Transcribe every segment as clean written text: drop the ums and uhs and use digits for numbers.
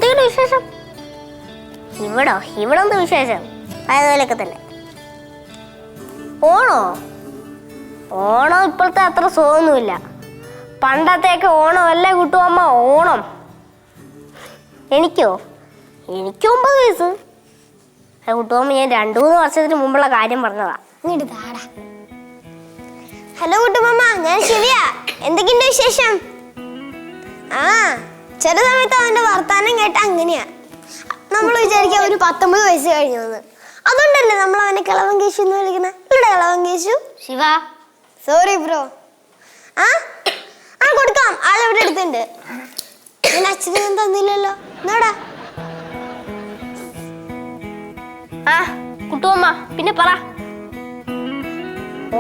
എന്തെങ്കിലും വിശേഷം? ഇവിടെ എന്ത് വിശേഷം? അതുപോലെയൊക്കെ തന്നെ. ഓണം ഇപ്പോഴത്തെ അത്ര സുഖമൊന്നുമില്ല. പണ്ടത്തെയൊക്കെ ഓണം അല്ലേ കുട്ടുവമ്മ? ഓണം എനിക്ക് 9 വയസ്സ്. കുട്ടുവമ്മ ഞാൻ 2-3 വർഷത്തിന് മുമ്പുള്ള കാര്യം പറഞ്ഞതാ. ഹലോ കുട്ടുവമ്മ, ഞാൻ ശിവ്യ. എന്തൊക്കെയുണ്ട് വിശേഷം? ചില സമയത്ത് അവന്റെ വർത്താനം കേട്ട അങ്ങനെയാ. നമ്മൾ വിചാരിക്കാം ഒരു 19 വയസ്സ് കഴിഞ്ഞു. അതുകൊണ്ടല്ലേ നമ്മൾ അവനെ കിളവൻ കേശു എന്ന് വിളിക്കുന്നത്. ഇവിടെ കിളവൻ കേശു. Shiva, sorry bro. കൊടുക്കാം, ആളെവിടെ എടുത്തുണ്ട്. ഞാൻ അച്ഛനും തന്നില്ലല്ലോ. നോടാ. കുട്ടുവമ്മ പിന്നെ പറ.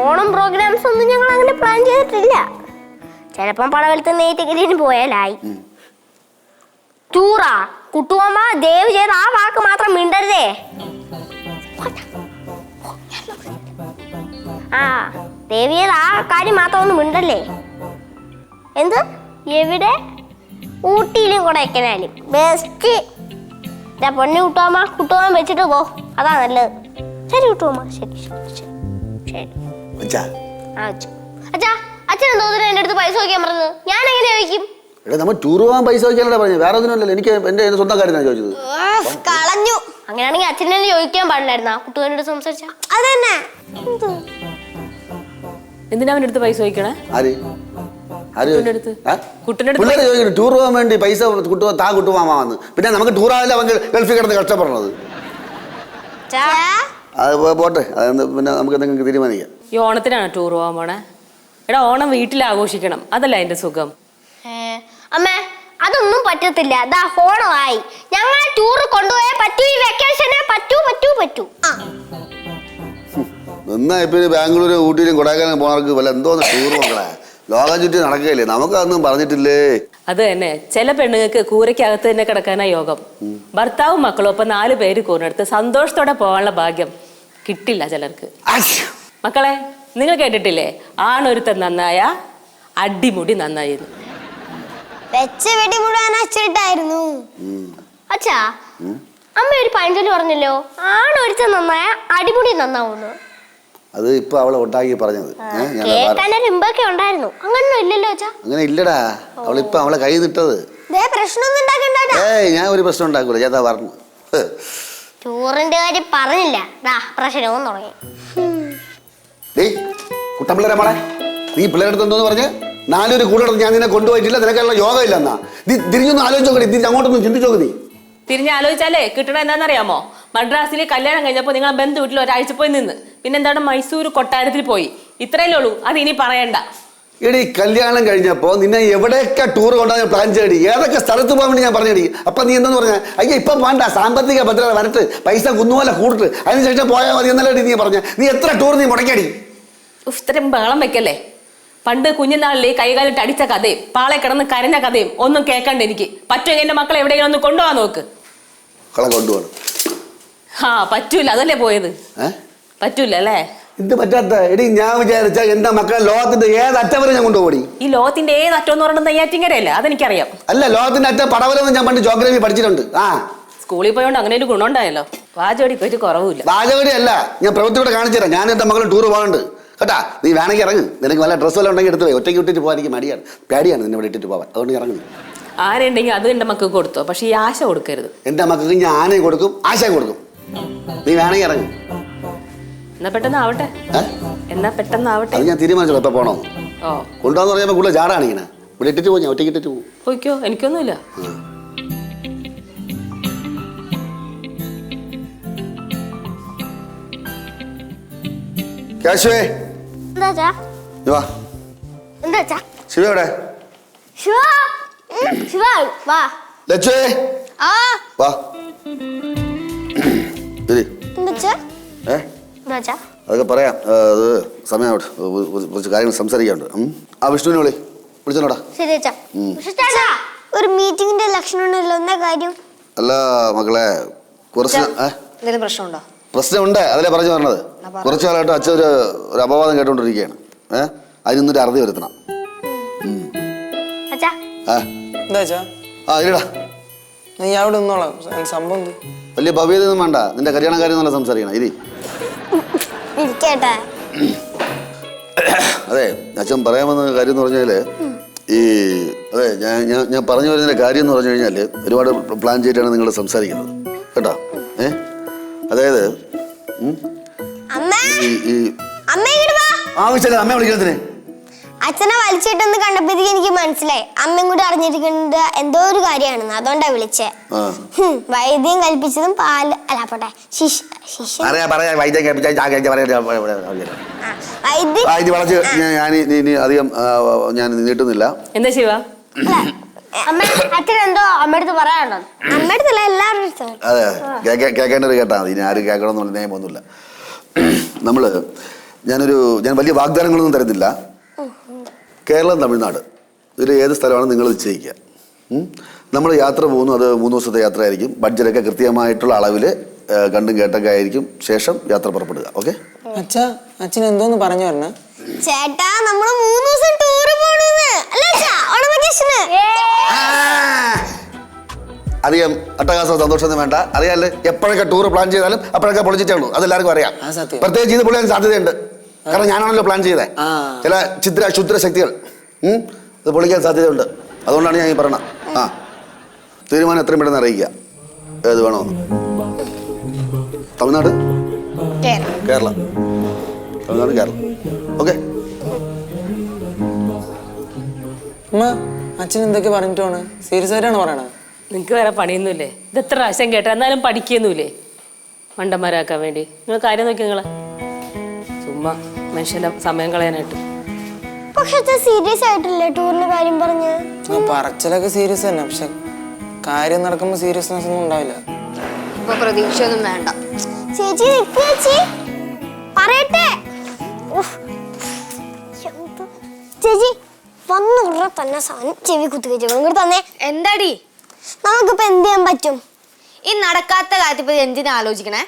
ഓണം പ്രോഗ്രാംസ് ഒന്നും ഞങ്ങൾ അങ്ങനെ പ്ലാൻ ചെയ്തിട്ടില്ല. ചിലപ്പം പടവലത്ത് നെയ്റ്റിന് പോയാലായി. ടൂറാ കുട്ടുവമ്മ, ദയവ് ചെയ്ത് ആ വാക്ക് മാത്രം മിണ്ടരുതേ. ദയവ് ചെയ്ത് ആ കാര്യം മാത്രം ഒന്ന് മിണ്ടല്ലേ. എന്ത്? എവിടെ? ഊട്ടിയിലും കൊടൈക്കനാലും ബെസ്റ്റ്. പൊന്നു കുട്ടുവമ്മ വെച്ചിട്ട് പോ, അതാ നല്ലത്. ശരി കുട്ടുവമ്മ, ശരി ശരി ശരി. അച്ഛൻ തോന്നുന്നു എന്റെ അടുത്ത് പൈസ ചോദിക്കാൻ പറഞ്ഞത്. ഞാൻ എങ്ങനെ ചോദിക്കും? നമ്മൾ ടൂർ പോകാൻ പൈസ ചോദിക്കാനല്ലേ പറഞ്ഞു, വേറെ ഒന്നുമല്ലല്ലോ. എനിക്ക് എന്റെ സ്വന്തം കാര്യമാണ് ചോദിച്ചത്. കളഞ്ഞു. അങ്ങനെയാണെങ്കിൽ അച്ഛനെ ചോദിക്കാൻ പാടില്ലായിരുന്നാ കുട്ടുവനോട് സംസാരിച്ച? അതന്നെ. എന്തിനാ അവന്റെ അടുത്ത് പൈസ ചോദിക്കണേ? ടൂർ പോകാൻ വേണ്ടി പൈസ കുട്ടുമാമാ വന്ന്. പിന്നെ നമുക്ക് ടൂർ ആവില്ല, അവൻ ഗൾഫിൽ കിടന്ന് കഷ്ടപ്പെടുന്നത്. അത് പോട്ടെ, പിന്നെ നമുക്ക് എന്തെങ്കിലും തീരുമാനിക്കാം. ഈ ഓണത്തിനാണ് ടൂർ പോകാൻ പോണേ? എടാ, ഓണം വീട്ടിൽ ആഘോഷിക്കണം, അതല്ല അതിന്റെ സുഖം. അമ്മേ, അതൊന്നും പറ്റത്തില്ല. ഓണമായി ഞങ്ങളെ ടൂർ കൊണ്ടുപോയാൽ പറ്റൂ. ഈ വെക്കേഷനെ പറ്റൂ. നന്നായിപ്പോ ബാംഗ്ലൂര്, ഊട്ടിയിലും കൊടൈക്കനാലും പോണവർക്ക് വല്ല എന്തോന്ന് ടൂർ മക്കളെ. ലോകം ചുറ്റി നടക്കുകയല്ലേ, നമുക്കതൊന്നും പറഞ്ഞിട്ടില്ലേ. അത് തന്നെ, ചില പെണ്ണുങ്ങൾക്ക് കൂരയ്ക്കകത്ത് തന്നെ കിടക്കാനാ യോഗം. ഭർത്താവും മക്കളും ഒപ്പം 4 പേര് കൂടെടുത്ത് സന്തോഷത്തോടെ പോകാനുള്ള ഭാഗ്യം കിട്ടില്ല ചിലർക്ക്. മക്കളെ, നിങ്ങൾ കേട്ടിട്ടില്ലേ, ആണൊരുത്തൻ നന്നായ അടിമുടി നന്നായിരുന്നു. വെച്ച വെടി മുഴുവൻ അച്ചിട്ടായിരുന്നു. അച്ഛാ, അമ്മ ഒരു പഴഞ്ചൊല്ലി പറഞ്ഞല്ലോ, ആണൊരുത്തൻ നന്നായ അടിമുടി നന്നാവുന്നു. അത് ഇപ്പൊ അവളെ ഉണ്ടാക്കി പറഞ്ഞത്. അങ്ങനെ ഇല്ലടാ, അവളിപ്പൊ അവളെ കൈ നിട്ടത്. ഏയ്, ഞാൻ ഒരു പ്രശ്നം ഉണ്ടാക്കൂല, ഞാൻ പറഞ്ഞു. ടൂറിന്റെ കാര്യം പറഞ്ഞില്ല, പ്രശ്നവും തുടങ്ങി. കുട്ടമ്പിള്ളേരെ മോളെ, നീ പിള്ളേരുടെ എന്തോന്ന് പറഞ്ഞ് 4 പേര് കൂടെ ഞാൻ നിന്നെ കൊണ്ടുപോയിട്ടില്ല, നിനക്കുള്ള യോഗ ഇല്ലെന്നാ. നീ തിരിഞ്ഞൊന്ന് ആലോചിച്ചോക്കടി, തിരിഞ്ഞ് അങ്ങോട്ടൊന്നും ചിന്തിച്ചോക്ക്. നീ തിരിഞ്ഞാലോചിച്ചാലേ കിട്ടണ എന്താണെന്നറിയാമോ? മദ്രാസിൽ കല്യാണം കഴിഞ്ഞപ്പോൾ നിങ്ങളെ ബന്ധു വീട്ടിൽ ഒരാഴ്ച പോയി നിന്ന്, പിന്നെന്താണ് മൈസൂർ കൊട്ടാരത്തിൽ പോയി. ഇത്രയല്ലേ ഉള്ളൂ, അത് ഇനി പറയണ്ട. എടി, കല്യാണം കഴിഞ്ഞപ്പോ നിന്നെ എവിടെയൊക്കെ ടൂർ കൊണ്ടുപോകാൻ പ്ലാൻ ചെയ്യടി, ഏതൊക്കെ സ്ഥലത്ത് പോകാൻ വേണ്ടി ഞാൻ പറഞ്ഞടി. അപ്പൊ നീ എന്താന്ന് പറഞ്ഞ, അയ്യോ ഇപ്പം വേണ്ട, സാമ്പത്തിക ഭദ്രത വരട്ട്, പൈസ കുന്നുപോലെ കൂട്ടിട്ട് അതിനുശേഷം പോയാൽ മതി എന്നല്ലേ നീ പറഞ്ഞ. നീ എത്ര ടൂർ നീ മുടക്കടി? ഇത്രയും ബഹളം വെക്കല്ലേ. പണ്ട് കുഞ്ഞുനാളിൽ കൈകാലിട്ട് അടിച്ച കഥയും പാളെ കിടന്ന് കരഞ്ഞ കഥയും ഒന്നും കേൾക്കണ്ട എനിക്ക്. പറ്റുമെങ്കിൽ എന്റെ മക്കളെ എവിടെയെങ്കിലും ഒന്ന് കൊണ്ടുപോകാൻ നോക്ക്. കൊണ്ടുപോകണം. പറ്റൂല, അതല്ലേ പോയത്. പറ്റൂല അല്ലേ? ഇത് പറ്റാത്ത എടി, ഞാൻ വിചാരിച്ച എന്റെ മക്കളെ ലോകത്തിന്റെ ഏത് അറ്റം വരെ ഞാൻ കൊണ്ടുപോയി. ഈ ലോകത്തിന്റെ ഏത് അറ്റം എന്ന് പറയുന്നത് നെയ്യാറ്റിൻകരയല്ലേ? അതെനിക്കറിയാം. അല്ല, ലോകത്തിന്റെ അറ്റം പടവലൊന്നും ഞാൻ പണ്ട് ജോഗ്രഫി പഠിച്ചിട്ടുണ്ട്. സ്കൂളിൽ പോയോണ്ട് അങ്ങനെ ഒരു ഗുണം ഉണ്ടായല്ലോ. വാചോടി പോയിട്ട് കുറവില്ല. വാചോടി അല്ല, ഞാൻ പ്രവൃത്തിയോടെ കാണിച്ചു തരാം. ഞാൻ എന്റെ മക്കൾ ടൂർ പോകാനുണ്ട് കേട്ടാ. നീ വേണമെങ്കിൽ ഇറങ്ങും. നിനക്ക് വല്ല ഡ്രസ്സ് വല്ല ഉണ്ടെങ്കിൽ എടുത്ത് പോയി. ഒറ്റയ്ക്ക് ഇട്ടിട്ട് പോകാൻ എനിക്ക് പേടിയാണ് നിന്നെ ഇവിടെ ഇട്ടിട്ട് പോവാൻ. അതുകൊണ്ട് ഇറങ്ങും. ആരുണ്ടെങ്കിൽ അത് എന്റെ മക്കൾക്ക് കൊടുത്തോ, പക്ഷെ ഈ ആശ കൊടുക്കരുത്. എന്റെ മക്കൾക്ക് ഞാൻ ആനയും കൊടുക്കും, ആശയും കൊടുക്കും. നീ വേണമെങ്കിൽ ഇറങ്ങും. എന്നാ പെട്ടെന്നാവട്ടെ. അത് ഞാൻ തീരുമാനിച്ചോളൂ എപ്പോ പോണോ. കൊണ്ടുപോകാന്ന് പറയുമ്പോൾ കൂടുതൽ ചാടാണ് ഇങ്ങനെ. ഇവിടെ ഇട്ടിട്ട് പോകും, ഞാൻ ഒറ്റയ്ക്ക് ഇട്ടിട്ട് പോകും. പോയിക്കോ, എനിക്കൊന്നുമില്ല. ശിവ എവിടെ? അതൊക്കെ പറയാം. അത് സമയമാവട്ടെ, കുറച്ച് കാര്യങ്ങൾ സംസാരിക്കാനുണ്ട്. ആ വിഷ്ണുവിനെ വിളിച്ചോടാ. ഒരു മീറ്റിംഗിന്റെ ലക്ഷണമുണ്ടല്ലോ, എന്താ കാര്യം? അല്ല മക്കളെ, കുറച്ച് പ്രശ്നമുണ്ടോ? പ്രശ്നമുണ്ട്, അതിലെ പറഞ്ഞു പറഞ്ഞത്. കുറച്ചു കാലമായിട്ട് അച്ഛൻ ഒരു അപവാദം കേട്ടോണ്ടിരിക്കുകയാണ്. അതിനൊന്നൊരു അറുതി വരുത്തണം. 啊， ഇല്ലടാ, നീ അവിടെ നിന്നോളാം. സംഭവം എന്ത്? വലിയ ഭവ്യതൊന്നും വേണ്ട, നിന്റെ കല്യാണ കാര്യം നല്ല സംസാരിക്കണം. ഇരി. ഇരിക്കട്ടെ. അതെ, അച്ഛൻ പറയാൻ വന്ന കാര്യം എന്ന് പറഞ്ഞാല് അതെ ഞാൻ പറഞ്ഞു വരുന്നതിന്റെ കാര്യം എന്ന് പറഞ്ഞു കഴിഞ്ഞാല് ഒരുപാട് പ്ലാൻ ചെയ്തിട്ടാണ് നിങ്ങൾ സംസാരിക്കുന്നത് കേട്ടോ. അതായത് ആവശ്യമില്ല അമ്മ വിളിക്കുന്നതിന്. അച്ഛനെ വലിച്ചിട്ടെന്ന് കണ്ടപ്പോഴത്തേക്ക് എനിക്ക് മനസ്സിലായി അമ്മയും കൂടി അറിഞ്ഞിരിക്കേണ്ട എന്തോ ഒരു കാര്യമാണെന്ന്. അതുകൊണ്ടാ വിളിച്ചേ. വൈദ്യം കൽപ്പിച്ചതും പാല് അല്ല പോട്ടെ അധികം ഞാൻ നീട്ടുന്നില്ല. എന്താ ശിവ? അച്ഛൻ എന്തോ അമ്മയടുത്ത് പറയാനുണ്ടോ? അമ്മയടുത്തല്ല, എല്ലാവരുടെ. അതെ, കേൾക്കേണ്ടത് കേട്ടാ മതി. ഇനി ആരും കേൾക്കണമെന്നുള്ള നിയമമൊന്നുമില്ല. ഞാൻ വലിയ വാഗ്ദാനങ്ങളൊന്നും തരുന്നില്ല. കേരളം, തമിഴ്നാട് ഇതിൽ ഏത് സ്ഥലമാണ് നിങ്ങൾ നിശ്ചയിക്കുക. നമ്മൾ യാത്ര പോകുന്നു, അത് 3 ദിവസത്തെ യാത്രയായിരിക്കും. ബഡ്ജറ്റൊക്കെ കൃത്യമായിട്ടുള്ള അളവിൽ കണ്ടും കേട്ടൊക്കെ ആയിരിക്കും ശേഷം യാത്ര പുറപ്പെടുക. ഓക്കെ? അച്ഛൻ എന്തോന്ന് പറഞ്ഞു പറഞ്ഞ ചേട്ടാ, നമ്മള് 3 ദിവസം ടൂറ് പോണെന്ന് അധികം അട്ടഹാസവും സന്തോഷമൊന്നും വേണ്ട. അറിയാല്ലേ, എപ്പോഴൊക്കെ ടൂർ പ്ലാൻ ചെയ്താലും അപ്പോഴൊക്കെ പൊളിച്ചിട്ടേ ഉള്ളൂ. അതെല്ലാവർക്കും അറിയാം. പ്രത്യേകിച്ച് ഇത് പൊളിയാൻ സാധ്യതയുണ്ട്. കാരണം ഞാനാണല്ലോ പ്ലാൻ ചെയ്തേ. ചില ക്ഷുദ്ര ശക്തികൾ ഇത് പൊളിക്കാൻ സാധ്യതയുണ്ട്. അതുകൊണ്ടാണ് ഞാൻ ഈ പറയണ. തീരുമാനം എത്രയും പെട്ടെന്ന് അറിയിക്കുക ഏത് വേണമെന്ന്. തമിഴ്നാട്, കേരളം, തമിഴ്നാട്, കേരളം. ഓക്കെ? അച്ഛൻ എന്തൊക്കെ പറഞ്ഞിട്ട് പോണ്? സീരിയസ് ആയിട്ടാണ് പറയണത്? നിങ്ങൾക്ക് വേറെ പണിയൊന്നുമില്ലേ? ഇത് എത്ര പ്രാവശ്യം കേട്ടാ എന്നാലും പഠിക്കൊന്നുമില്ലേ? മണ്ടന്മാരാക്കാൻ വേണ്ടി നിങ്ങൾ കാര്യം നോക്കി. നിങ്ങളെ ചുമ്മാ മനുഷ്യന്റെ സമയം കളയാനായിട്ട്. പക്ഷെ സീരിയസ് ആയിട്ടില്ലേ ടൂറിന്റെ കാര്യം പറഞ്ഞ്? പറച്ചിലൊക്കെ സീരിയസ് തന്നെ, പക്ഷെ കാര്യം നടക്കുമ്പോ സീരിയസ്നെസ് ഒന്നും ഉണ്ടാവില്ല. ഇപ്പൊ പ്രതീക്ഷ ഒന്നും വേണ്ട. ചേച്ചി ചേച്ചി പറയട്ടെ. ചേച്ചി വന്നുടനെ തന്നെ സാധനം ചെവി കുത്തിവെച്ചു ഇങ്ങോട്ട് തന്നെ. എന്താടി നമുക്കിപ്പോ എന്ത് ചെയ്യാൻ പറ്റും? ഈ നടക്കാത്ത കാര്യത്തിൽ എന്തിനാ ആലോചിക്കണേ?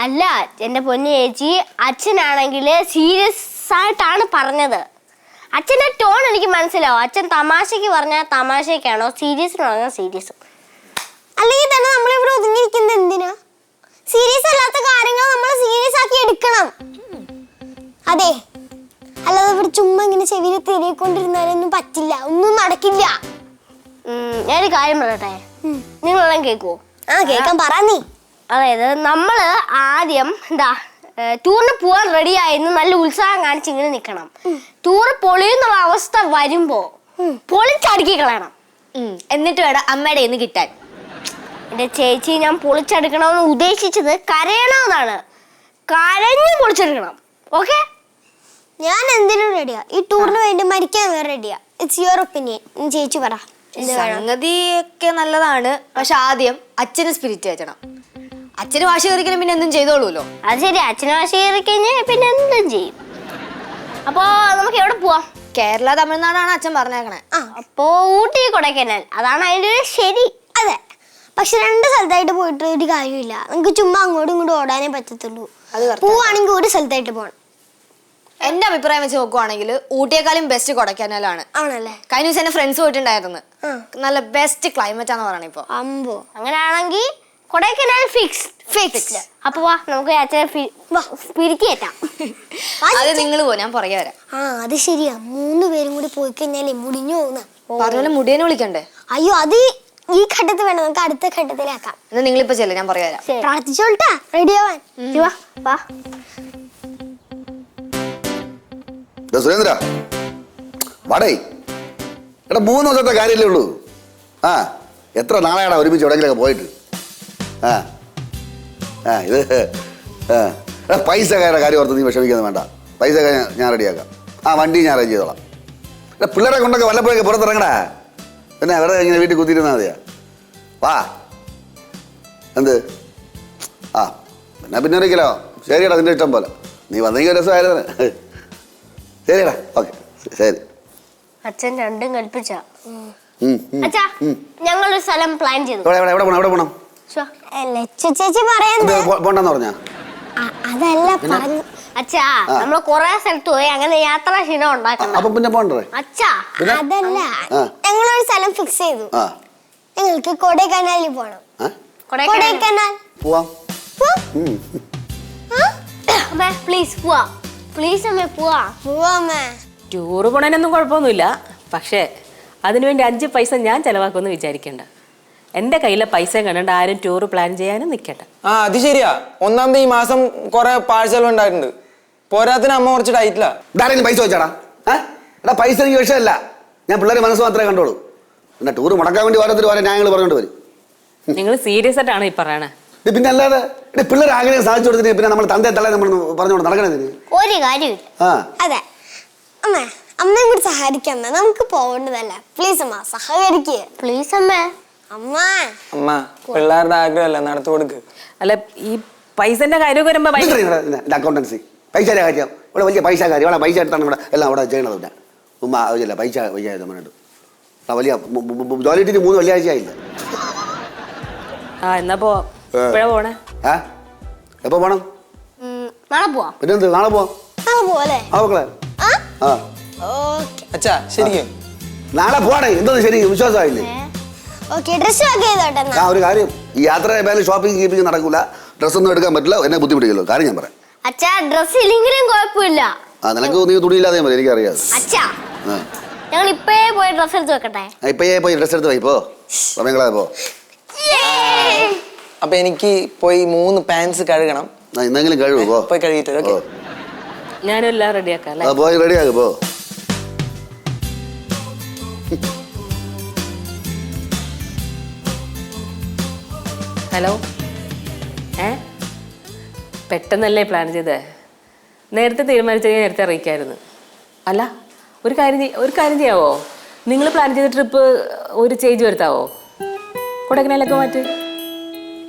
അല്ല എന്റെ പൊന്നു ചേച്ചി, അച്ഛനാണെങ്കിൽ സീരിയസ് ആയിട്ടാണ് പറഞ്ഞത്. അച്ഛൻ്റെ ടോൺ എനിക്ക് മനസ്സിലാവും. അച്ഛൻ തമാശക്ക് പറഞ്ഞാൽ തമാശക്കാണോ, സീരിയസിന് പറഞ്ഞാൽ സീരിയസ്. അല്ലെങ്കിൽ തന്നെ നമ്മളിവിടെ ഒതുങ്ങിയിരിക്കുന്നത് എന്തിനാ? സീരിയസ് അല്ലാത്ത കാര്യങ്ങൾ നമ്മൾ സീരിയസ് ആക്കി എടുക്കണം. അതെ, അല്ലാതെ ഇവിടെ ചുമ്മാ ഇങ്ങനെ ചെവിയിൽ തിരികൊണ്ടിരുന്നാലൊന്നും പറ്റില്ല, ഒന്നും നടക്കില്ല. ഞാനൊരു കാര്യം പറയട്ടെ, നിങ്ങളെല്ലാം കേൾക്കുവോ? കേൾക്കാൻ പറ നീ. അതായത് നമ്മള് ആദ്യം ടൂറിന് പോവാൻ റെഡി ആയിരുന്നു നല്ല ഉത്സാഹം കാണിച്ച് ഇങ്ങനെ നിൽക്കണം. ടൂർ പൊളിയെന്നുള്ള അവസ്ഥ വരുമ്പോ പൊളിച്ചടുക്കി കളയണം. എന്നിട്ട് വേണം അമ്മയുടെ ഇന്ന് കിട്ടാൻ. എന്റെ ചേച്ചി, ഞാൻ പൊളിച്ചെടുക്കണമെന്ന് ഉദ്ദേശിച്ചത് കരയണമെന്നാണ്. കരഞ്ഞു പൊളിച്ചെടുക്കണം. ഓക്കെ? ഞാൻ എന്തിനും റെഡിയാ. ഈ ടൂറിന് വേണ്ടി മരിക്കാൻ വേറെ റെഡിയാ. It's your opinion. ചേച്ചി പറ. സംഗതിയൊക്കെ നല്ലതാണ്, പക്ഷെ ആദ്യം അച്ഛന് സ്പിരിറ്റ് വെച്ചണം. അച്ഛന് വാശി കയറിക്കണം, പിന്നെ എന്തും ചെയ്തോളൂല്ലോ. അത് ശരി, അച്ഛന് വാശി കയറി കഴിഞ്ഞാൽ പിന്നെ എന്തും ചെയ്യും. അപ്പോ നമുക്ക് എവിടെ പോവാം? കേരള, തമിഴ്നാടാണ് അച്ഛൻ പറഞ്ഞേക്കണേ. അപ്പോ ഊട്ടി, കൊടൈക്കനാൽ, അതാണ് അതിന്റെ ഒരു ശരി. അതെ, പക്ഷെ 2 സ്ഥലത്തായിട്ട് പോയിട്ട് ഒരു കാര്യമില്ല. നമുക്ക് ചുമ്മാ അങ്ങോട്ടും ഇങ്ങോട്ടും ഓടാനേ പറ്റത്തുള്ളൂ. പോവാണെങ്കിൽ ഒരു സ്ഥലത്തായിട്ട് പോകണം. എന്റെ അഭിപ്രായം വെച്ച് നോക്കുവാണെങ്കിൽ ഊട്ടിയേക്കാളും ബെസ്റ്റ് കൊടൈക്കനാലാണ്. ആണല്ലേ? കഴിഞ്ഞ ദിവസം എന്റെ ഫ്രണ്ട്സ് പോയിട്ടുണ്ടായിരുന്നു. നല്ല ബെസ്റ്റ് ക്ലൈമറ്റ് ആണെന്ന് പറയണേ ഇപ്പൊ. അമ്പോ, അങ്ങനെയാണെങ്കിൽ കൊടൈക്കനാൽ ഫിക്സ്ഡ്. അപ്പൊ വാ, നമുക്ക് അച്ഛനെ പിരിക്കേറ്റാം. അത് നിങ്ങൾ പോ, ഞാൻ പുറകെ വരാം. അത് ശരിയാ. 3 പേരും കൂടി പോയി കഴിഞ്ഞാലേ മുടിഞ്ഞു പോകുന്ന. പറഞ്ഞ മുടിയനെ വിളിക്കണ്ടേ? അയ്യോ, അത് ഈ ഘട്ടത്തിൽ വേണം, നമുക്ക് അടുത്ത ഘട്ടത്തിലാക്കാം. എന്നാ നിങ്ങളിപ്പോ ചെല്ലേ, ഞാൻ പുറകെ വരാം. പ്രാർത്ഥിച്ചോൾട്ടാ, റെഡി ആവാൻ. വാ. സുരേന്ദ്ര വാടേ. എടാ 3 ദിവസത്തെ കാര്യമല്ലേ ഉള്ളൂ. എത്ര നാളെയാടാ ഒരുമിച്ച് എവിടെയെങ്കിലൊക്കെ പോയിട്ട്? ഇത് പൈസ കാര്യം ഓർത്ത് നീ വിഷമിക്കുന്നത് വേണ്ട. പൈസ ഞാൻ റെഡിയാക്കാം. വണ്ടി ഞാൻ അറേഞ്ച് ചെയ്തോളാം. പിള്ളേരെ കൊണ്ടൊക്കെ വല്ലപ്പോഴൊക്കെ പുറത്തിറങ്ങടാ. പിന്നെ വെറുതെ ഇങ്ങനെ വീട്ടിൽ കുത്തിയിരുന്നാൽ മതിയാ. വാ. എന്ത്? പിന്നെ ഒരിക്കലോ. ശരിയടാ, നിന്റെ ഇഷ്ടം പോലെ. നീ വന്നെങ്കിൽ രസമായിരുന്നു. ശരിയടാ, ഓക്കെ, ശരി. അച്ഛൻ രണ്ടും കൽപ്പിച്ച. അച്ഛാ, ഞങ്ങളൊരു സ്ഥലം പ്ലാൻ ചെയ്തു. എവിടെ പോണം? ചേച്ചി പറയാൻ പോണ്ടെന്ന് പറഞ്ഞാ? അതല്ല പറഞ്ഞു. അച്ഛാ, നമ്മള് കൊറേ സ്ഥലത്ത് പോയി, അങ്ങനെ യാത്രാ ക്ഷീണം ഉണ്ടാക്കണം. അപ്പൊ പിന്നെ പോണ്ടേ? അച്ഛാ, അതല്ല, ഞങ്ങളൊരു സ്ഥലം ഫിക്സ് ചെയ്തു. ഞങ്ങൾക്ക് കൊടൈക്കനാലിൽ പോണം. ആ? കൊടൈക്കനാൽ പോവാം. ഉം. അമ്മേ പ്ലീസ് പോവാ, പ്ലീസ് അമ്മേ പോവാ. പോവാമേ. ടൂറ് പോണതിനൊന്നും കുഴപ്പമൊന്നുമില്ല. പക്ഷേ അതിനുവേണ്ടി 5 പൈസ ഞാൻ ചിലവാക്കുമെന്ന് വിചാരിക്കേണ്ട. എൻ്റെ കയ്യിലെ പൈസ കണ്ടിട്ട് ആരും ടൂറ് പ്ലാൻ ചെയ്യാനും നിൽക്കണ്ട. ആ അത് ശരിയാ. ഒന്നാമത് ഈ മാസം കുറെ പാഴ്സൽ ഉണ്ടായിട്ടുണ്ട്. പോരാത്തിന് അമ്മ കുറച്ച് ടൈറ്റില്ല. ഇതാരെങ്കിലും പൈസ വെച്ചാടാ? എടാ പൈസ എനിക്ക് വിഷയമല്ല, ഞാൻ പിള്ളേരെ മനസ്സ് മാത്രമേ കണ്ടോളൂ. പിന്നെ ടൂറ് മുടക്കാൻ വേണ്ടി ഓരോരുത്തർ ഓരോ ന്യായങ്ങൾ പറഞ്ഞുകൊണ്ട് വരും. നിങ്ങൾ സീരിയസ് ആയിട്ടാണ് ഈ പറയണേ? പിന്നെ അല്ലാതെ പിള്ളേർ ആഗ്രഹം സാധിച്ചു കൊടുത്തിട്ട് പിന്നെ നമ്മൾ തന്തയെ തള്ളേ നമ്മൾ പറഞ്ഞുകൊണ്ട് നടക്കണതിന് ഒരു കാര്യമില്ല. ആ അതെ അമ്മേ, അമ്മയും കൂടി സഹായിക്കാം. നമുക്ക് പോവേണ്ടതല്ല. പ്ലീസ് അമ്മ സഹകരിക്കുക. പ്ലീസ് അമ്മേ. അമ്മ അമ്മ പിള്ളേരുടെ ആഗ്രഹമല്ല, നടത്തി കൊടുക്ക്. അല്ല ഈ പൈസന്റെ കാര്യമൊക്കെ വരുമ്പോ അക്കൗണ്ടൻസി പൈസയുടെ കാര്യം ഇവിടെ വലിയ പൈസ കാര്യം. ഇവിടെ പൈസ എടുത്താണ് ഇവിടെ എല്ലാം ഇവിടെ ചെയ്യണത്. പിന്നെ ഉമ്മ ആവശ്യമില്ല, പൈസ പറഞ്ഞിട്ട് വലിയ ജോലി ഇട്ടിട്ട് 3 വെള്ളിയാഴ്ച ആയില്ല. ആ എന്നാ എപ്പോഴാ പോണേ? എപ്പോ പോണം? നാളെ പോവാം. പിന്നെ എന്ത് നാളെ പോവാം. പോലെ ആ മക്കളെ ആ ഓക്കെ അച്ഛാ ശരിക്കും നാളെ പോവാണേ. എന്തോന്ന് ശരി വിശ്വാസമായില്ലേ? ഓക്കെ. ഡ്രസ് പാക്ക് ചെയ്തോട്ടെ എന്നാ. ആ ഒരു കാര്യം, ഈ യാത്ര പേരിൽ ഷോപ്പിംഗ് കീപ്പിംഗ് നടക്കൂല, ഡ്രസ്സൊന്നും എടുക്കാൻ പറ്റില്ല, എന്നെ ബുദ്ധിമുട്ടിക്കല്ലോ. കാര്യം ഞാൻ പറയാം. അച്ഛാ ഡ്രസ് ഇല്ലെങ്കിലും കുഴപ്പമില്ല. ആ നിനക്ക് നീ തുണിയില്ലാതെ മതി, എനിക്കറിയാം. അച്ഛാ ഞങ്ങൾ ഇപ്പഴേ പോയി ഡ്രസ് എടുത്ത് വെക്കട്ടെ. ഇപ്പഴേ പോയി ഡ്രസ് എടുത്ത് പോയി പോ, സമയങ്ങളെ പോ. അപ്പൊ എനിക്ക് പോയി 3 പാൻസ് കഴുകണം. ഇന്നെങ്കിലും കഴിവ് പോ. പോയി കഴുകിട്ട് വരാം. ഓക്കേ. ഞാനും എല്ലാം റെഡിയാക്കാം അല്ലേ? പോയി റെഡിയാക്ക് പോ. ഹലോ, പെട്ടെന്നല്ലേ പ്ലാൻ ചെയ്തേ? നേരത്തെ തീരുമാനിച്ചത് നേരത്തെ അറിയിക്കായിരുന്നു. അല്ല ഒരു കാര്യം ചെയ്യാവോ? നിങ്ങൾ പ്ലാൻ ചെയ്ത ട്രിപ്പ് ഒരു ചേഞ്ച് വരുത്താവോ? കൊടൈക്കനാലൊക്കെ മാറ്റി.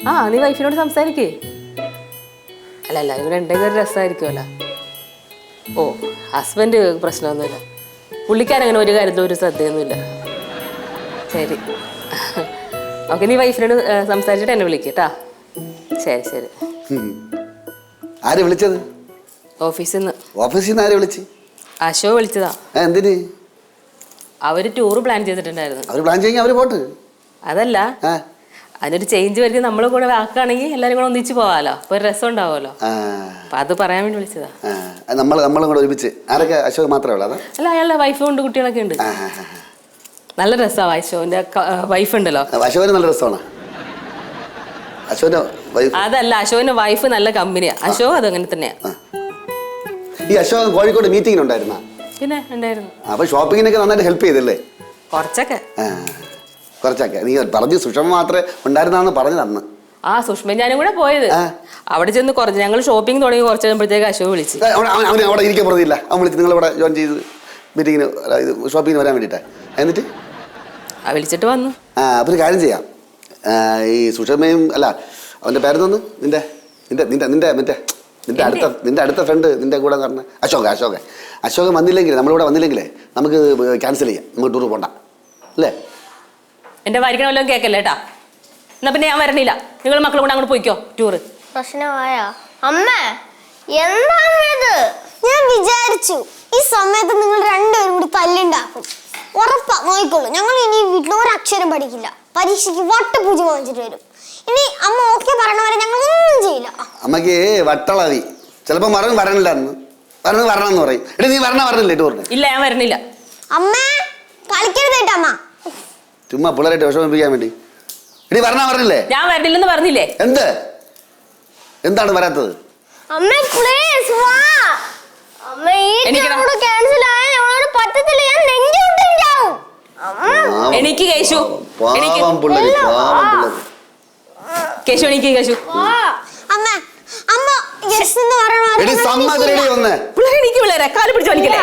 ആ നീ വൈഫിനോട് സംസാരിക്കേ. അല്ല ഇവിടെ ഉണ്ടെങ്കിൽ ഒരു രസമായിരിക്കുമല്ലോ. ഓ ഹസ്ബൻഡ് പ്രശ്നമൊന്നുമില്ല, പുള്ളിക്കാരങ്ങനെ ഒരു കാര്യത്തിലും ഒരു ശ്രദ്ധയൊന്നുമില്ല. ശരി ഓക്കെ, നീ വൈഫിനോട് സംസാരിച്ചിട്ട് എന്നെ വിളിക്കട്ടാ. ശരി. ആര് വിളിച്ചത്? ഓഫീസിൽ നിന്ന്. ഓഫീസിൽ നിന്ന് ആര് വിളിച്ച്? അശോ വിളിച്ചതാ. എന്തിന്? അവര് ടൂറ് പ്ലാൻ ചെയ്തിട്ടുണ്ടായിരുന്നു. അവര് പ്ലാൻ ചെയ്യാൻ അവര് പോട്ട്. അതല്ല, അതിനൊരു ചേഞ്ച് വരുത്തി നമ്മളെ കൂടെ ആക്കുകയാണെങ്കിൽ എല്ലാരും കൂടെ ഒന്നിച്ച് പോവാലോ, അപ്പൊ ഒരു രസം ഉണ്ടാവുമല്ലോ. അപ്പൊ അത് പറയാൻ വേണ്ടി വിളിച്ചതാ. നമ്മളും കൂടെ ഒരുമിച്ച്. ആരൊക്കെ? അശോക് മാത്രമേ ഉള്ളൂ? അതാ അല്ല അയാളുടെ വൈഫും ഉണ്ട്, കുട്ടികളൊക്കെ ഉണ്ട്. നല്ല രസമാണ്. അശോകന്റെ വൈഫ് ഉണ്ടല്ലോ. അശോകന് നല്ല രസമാണ്. അശോകന്റെ വൈഫ് അതല്ല, അശോകന്റെ വൈഫ് നല്ല കമ്പനിയാ. അശോക് അതങ്ങനെ തന്നെയാ. ഈ അശോകൻ കോഴിക്കോട് മീറ്റിംഗിന് ഉണ്ടായിരുന്ന? പിന്നെ ഉണ്ടായിരുന്നു. അപ്പൊ ഷോപ്പിങ്ങിനൊക്കെ നന്നായിട്ട് ഹെൽപ്പ് ചെയ്തല്ലേ? കുറച്ചൊക്കെ. നീ പറഞ്ഞു സുഷമ മാത്രമേ ഉണ്ടായിരുന്നാന്ന് പറഞ്ഞത് അന്ന്. ആ സുഷ്മ ഞാനും കൂടെ പോയത്. അവിടെ ചെന്ന് കുറച്ച് ഞങ്ങൾ ഷോപ്പിംഗ് തുടങ്ങി കുറച്ച് കഴിയുമ്പോഴത്തേക്ക് അശോക് വിളിച്ചു. അവന് അവിടെ ഇരിക്കാൻ പറഞ്ഞില്ല, അവൻ വിളിച്ച് നിങ്ങൾ ഇവിടെ ജോയിൻ ചെയ്ത് മീറ്റിങ്ങിന് ഷോപ്പിങ്ങിന് വരാൻ വേണ്ടിയിട്ടാ. എന്നിട്ട് വിളിച്ചിട്ട് വന്നു. അപ്പൊ ഒരു കാര്യം ചെയ്യാം. ഈ സുഷമയും അല്ല അവന്റെ പേരെന്തോന്ന്? നിന്റെ അടുത്ത ഫ്രണ്ട് നിന്റെ കൂടെ പറഞ്ഞ അശോകൻ വന്നില്ലെങ്കിൽ, നമ്മളിവിടെ വന്നില്ലെങ്കിലേ നമുക്ക് ക്യാൻസൽ ചെയ്യാം. നമുക്ക് ടൂർ പോണ്ട അല്ലേ? എന്റെ വാരിക്കണ വല്ലതും കേക്കല്ലേ കേട്ടാ. എന്നാ പിന്നെ ഞാൻ വരണില്ല. നിങ്ങൾ മക്കളും കൂടെ അങ്ങോട്ട് പോയിക്കോ ടൂറ്. പ്രശ്നമായോ അമ്മ? എന്താണിത്? ഞാൻ വിചാരിച്ചു ഈ സമയത്ത് നിങ്ങൾ രണ്ടുപേരും കൂടി തല്ലുണ്ടാക്കും. ഉറപ്പാ, നോക്കിക്കോളൂ. ഞങ്ങൾ ഇനി വീട്ടിൽ ഒരക്ഷരം പഠിക്കില്ല. പരീക്ഷയ്ക്ക് വട്ടപൂജ വാങ്ങിച്ചിട്ട് വരും. ഇനി അമ്മ ഓക്കെ പറയണവരെ ഞങ്ങൾ ഒന്നും ചെയ്യില്ല. അമ്മക്ക് വട്ടളവി ചിലപ്പോ വരണില്ല എന്ന് വരണമെന്ന് പറയും. എടി നീ പറഞ്ഞില്ലേ ടൂറിന്? ഇല്ല ഞാൻ വരണില്ല. അമ്മ കളിക്കരുതേട്ടാ. അമ്മ ചുമ്മാ പിള്ളേരായിട്ട് വിഷമിപ്പിക്കാൻ വേണ്ടി. എടി പറഞ്ഞില്ലേ? ഞാൻ വരണില്ലെന്ന് പറഞ്ഞില്ലേ? എന്താണ് വരാത്തത്? അമ്മ പ്ലീസ് വാ. അമ്മ ഈ ടൂർ ക്യാൻസൽ ആയ ഞങ്ങളോട് പറ്റത്തില്ല. ഞാൻ നെഞ്ചുണ്ടാവും. എനിക്ക് കേശു കേശു എനിക്ക് കേശു അമ്മ അമ്മ യെസ് എന്ന് പറയണോ? എടി സമ്മതരെടി വന്നേ. എനിക്ക് പിള്ളേരെ കാല് പിടിച്ച് വലിക്കല്ലേ?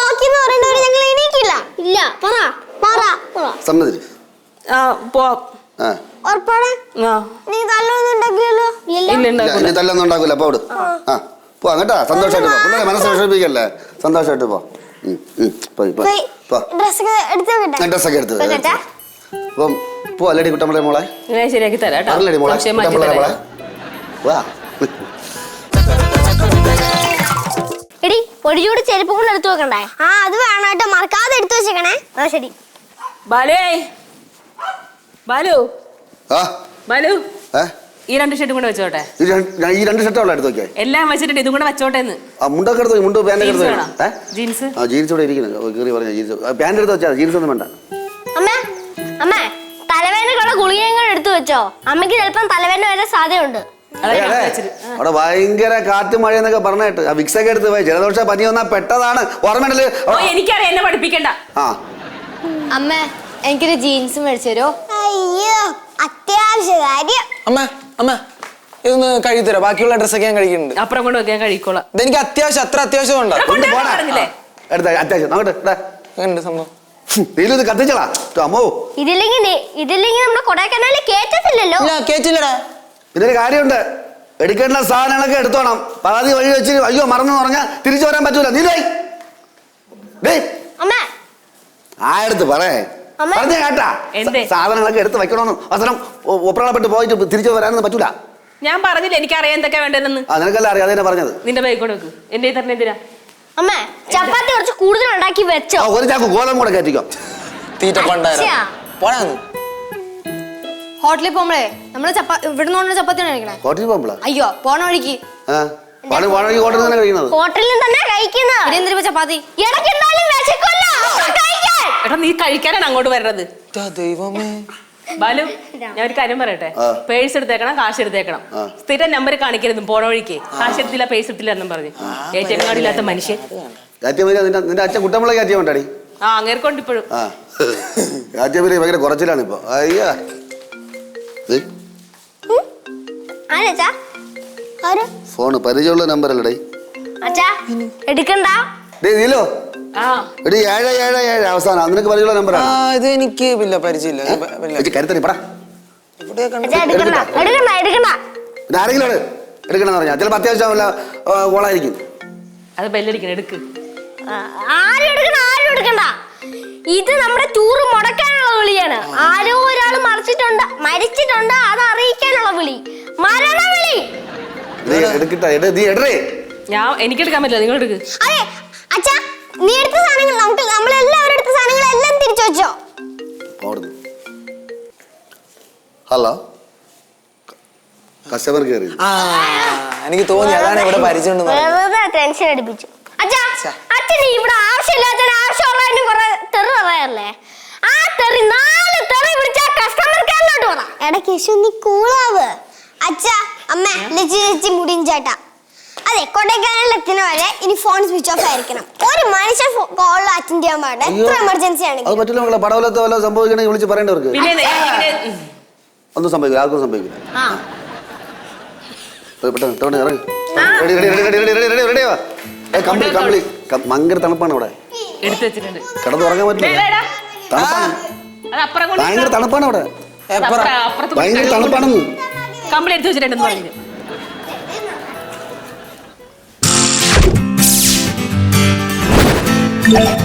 ഓക്കെ എന്ന് പറയണവരെ ഞങ്ങൾ എണീക്കില്ല. ഇല്ല പറ സമ്മതിര്. പോവാം. ഉറപ്പാണ്? നീ തല്ലൊന്നും ഉണ്ടാക്കിയല്ലോ? ഇനി തല്ലൊന്നും ഉണ്ടാക്കൂല. പോട്. പോവാ കേട്ടാ. സന്തോഷമായിട്ട് പോ. പിള്ളേരെ മനസ്സ് വിഷമിപ്പിക്കല്ലേ. സന്തോഷമായിട്ട് പോ. ഡ്രസ്സൊക്കെ എടുത്ത് അപ്പം പോ. അല്ലടി കുട്ടമ്പളെ മോളെ ശരിയാക്കി തരാം. എടി പൊടിച്ചൂട് ചെരുപ്പ് കൊണ്ട് എടുത്തു വെക്കണ്ടേ? അത് വേണം കേട്ടോ, മറക്കാതെ എടുത്തു വെച്ചേക്കണേ. ശരി. ബാലേ ബാലു ആ ബാലു ഏ ഈ 2 ഷർട്ടും കൂടെ വെച്ചോട്ടെ. ഈ 2 ഷർട്ടുള്ള എടുത്ത് നോക്കിയാ എല്ലാം വെച്ചിട്ട് ഇതും കൂടെ വെച്ചോട്ടെ എന്ന്. ആ മുണ്ടൊക്കെ എടുത്ത് മുണ്ട് പാൻ്റ് എടുത്ത് ജീൻസ് ആ ജീൻസ് ഇവിടെ ഇരിക്കുന്നു കീറി പറഞ്ഞ ജീൻസ് പാൻ്റ് എടുത്ത് വെച്ചാൽ ജീൻസ് ഒന്നും വേണ്ട. അമ്മേ അമ്മേ തലവേദനക്കുള്ള ഗുളികകൾ എടുത്തു വെച്ചോ. അമ്മയ്ക്ക് ചിലപ്പം തലവേദന വരാൻ സാധ്യതയുണ്ട്. അവിടെ ഭയങ്കര കാറ്റ് മഴ എന്നൊക്കെ പറഞ്ഞിട്ട് ആ വിക്സൊക്കെ എടുത്ത് പോയി ജലദോഷ പനി വന്നാ പെട്ടതാണ് ഓർമ്മയുണ്ടല്ലേ? എനിക്കറിയാം, എന്നെ പഠിപ്പിക്കണ്ട. ആ അമ്മ എനിക്കൊരു ജീൻസ് മേടിച്ചു തരോ? അയ്യോ അത്യാവശ്യ കാര്യം. അമ്മ ഇതൊന്ന് കഴുകിത്തരാം. ബാക്കിയുള്ള ഡ്രസ്സൊക്കെ ഞാൻ കഴിക്കുന്നുണ്ട്. അപ്പുറം കൊണ്ട് വെക്കാൻ കഴിക്കോളാം. ഇതെനിക്ക് അത്ര അത്യാവശ്യം ഉണ്ടോ? പറഞ്ഞില്ലേ എടുത്ത അത്യാവശ്യം നോക്കട്ടെ എങ്ങനെയുണ്ട് സംഭവം? നീലും ഇത് കത്തിച്ചടാ അമ്മോ. ഇതില്ലെങ്കിൽ നമ്മുടെ കൊടൈക്കനാലിൽ കേറ്റത്തില്ലല്ലോ. കേറ്റില്ലടാ. ഇതിനൊരു കാര്യമുണ്ട്, എടുക്കേണ്ട സാധനങ്ങളൊക്കെ എടുത്തോണം. പാതി വഴി വെച്ച് അയ്യോ മറന്നു പറഞ്ഞാൽ തിരിച്ചു വരാൻ പറ്റൂല. നീലേ അമ്മേ ആയെടുത്ത് പറയേ പറഞ്ഞ കേട്ടാ സാധനങ്ങളൊക്കെ എടുത്ത് വെക്കണമെന്നും അവസരം ഒപ്പറപ്പെട്ട് പോയിട്ട് തിരിച്ചു വരാനൊന്നും പറ്റൂല. ഞാൻ പറഞ്ഞില്ല എനിക്കറിയാം എന്തൊക്കെ വേണ്ടതെന്ന്. നിനക്കല്ല അറിയാം, അതെന്നെ പറഞ്ഞത്. നിന്റെ ബൈക്ക് കൊണ്ട് വെക്ക്. എന്റെ തന്നെ എന്തിനാ? അമ്മേ ചപ്പാത്തി കുറച്ച് കൂടുതൽ ഉണ്ടാക്കി വെച്ചോ. ഒരു ചാക്ക് ഗോതമ്പ് കൂടെ കയറ്റിക്കോ. തീറ്റ കൊണ്ടായിരുന്നു പോടാന്ന്. ഹോട്ടലിൽ പോകുമ്പോഴേ നമ്മള് ഇവിടുന്ന് ചപ്പാത്തിയാണ് കഴിക്കണേ. ഹോട്ടലിൽ പോകുമ്പോഴാ? അയ്യോ പോണ വഴിക്ക് ഹോട്ടലിൽ തന്നെ കഴിക്കുന്നത്. ഹോട്ടലിൽ തന്നെ കഴിക്കുന്നത്. എന്തിനാ ചപ്പാത്തി? എടാ നീ കഴിക്കാനാണ് അങ്ങോട്ട് വരുന്നത്. ദൈവമേ. ബാലു ഞാൻ ഒരു കാര്യം പറയട്ടെ. പേഴ്സ് എടുത്തേക്കണം, കാശ് എടുത്തേക്കണം. സ്ഥിരം നമ്പർ കാണിക്കരുത് പോണ വഴിക്ക്. കാശ് എടുത്തില്ല, പേഴ്സ് എടുത്തില്ല എന്നും പറഞ്ഞു ഏറ്റവും കാർഡില്ലാത്ത മനുഷ്യൻ. നിന്റെ അച്ഛൻ കുട്ടമ്പള കയറ്റിയ വേണ്ടാടി. ആ അങ്ങേർക്കൊണ്ട് ഇപ്പോഴും കാറ്റിയപ്പേര് ഭയങ്കര കുറച്ചിലാണ് ഇപ്പൊ. അയ്യാ ഫോണ് പരിചയമുള്ള നമ്പർ അല്ലടേ. എടുക്കണ്ട നീലോ എടി 777 അവസാനം നിനക്ക് പരിചയമുള്ള നമ്പറാണ്. ഇത് എനിക്ക് പരിചയമില്ല. കരുത്തണി പടാ. എടുക്കണ്ട ആരെങ്കിലും എടുക്കണമെന്ന് പറഞ്ഞാൽ ചിലപ്പോ അത്യാവശ്യം കോളായിരിക്കും. അത് ബെല്ലടിക്കണം, എടുക്ക്. ആരും എടുക്കണ്ട. ഇത് നമ്മുടെ ടൂർ മുടക്കാനുള്ള വിളിയാണ്. ആരോ ഒരാൾ മരിച്ചിട്ടുണ്ട് അത് അറിയിക്കാനുള്ള വിളി, മരണവിളി. ഞാൻ എനിക്കെടുക്കാൻ പറ്റില്ല, നിങ്ങൾ എടുക്ക്. അതെ അച്ഛാ നീ എടുത്ത സാധനങ്ങൾ നമ്മളെല്ലാവരും എടുത്ത സാധനങ്ങളെല്ലാം തിരിച്ചു വെച്ചോ. Hello customer care. എനിക്ക് തോന്നി അതാണ് ഇവിടെ പരിചയം. ടെൻഷൻ അടിപ്പിച്ചു. അച്ഛന് ഇവിടെ ആവശ്യമുള്ളതിനും കുറെ തെറി പറയാറില്ലേ? ആ തെറി 4 തെറി വിളിച്ച കസ്റ്റമർ കെയറിലോട്ട് പറ. എടാ കേശു നീ കൂളാവ്. അച്ഛാ അമ്മ ലച്ചി മുടിയും ചേട്ടാ. അതെ കൊടൈക്കനാലിൽ എത്തുന്ന വരെ ഇനി ഫോൺ സ്വിച്ച് ഓഫ് ആയിരിക്കണം. ഒരു മനുഷ്യൻ കോളിൽ അറ്റൻഡ് ചെയ്യാൻ പാടില്ല, എത്ര എമർജൻസി ആണെങ്കിൽ. അത് പറ്റില്ല മക്കളെ. പടവലത്തെ വല്ല സംഭവിക്കണമെങ്കിൽ വിളിച്ച് പറയേണ്ടവർക്ക് ഒന്നും സംഭവിക്കില്ല, ആർക്കും സംഭവിക്കില്ല. ഭയങ്കര തണുപ്പാണ് ഇവിടെ. കിടന്നുറങ്ങാൻ പറ്റില്ല, ഭയങ്കര തണുപ്പാണ് ഇവിടെ. ഭയങ്കര തണുപ്പാണെന്ന് കമ്പിളി എടുത്ത് വെച്ചിട്ടുണ്ടെന്ന് പറഞ്ഞു. Yeah.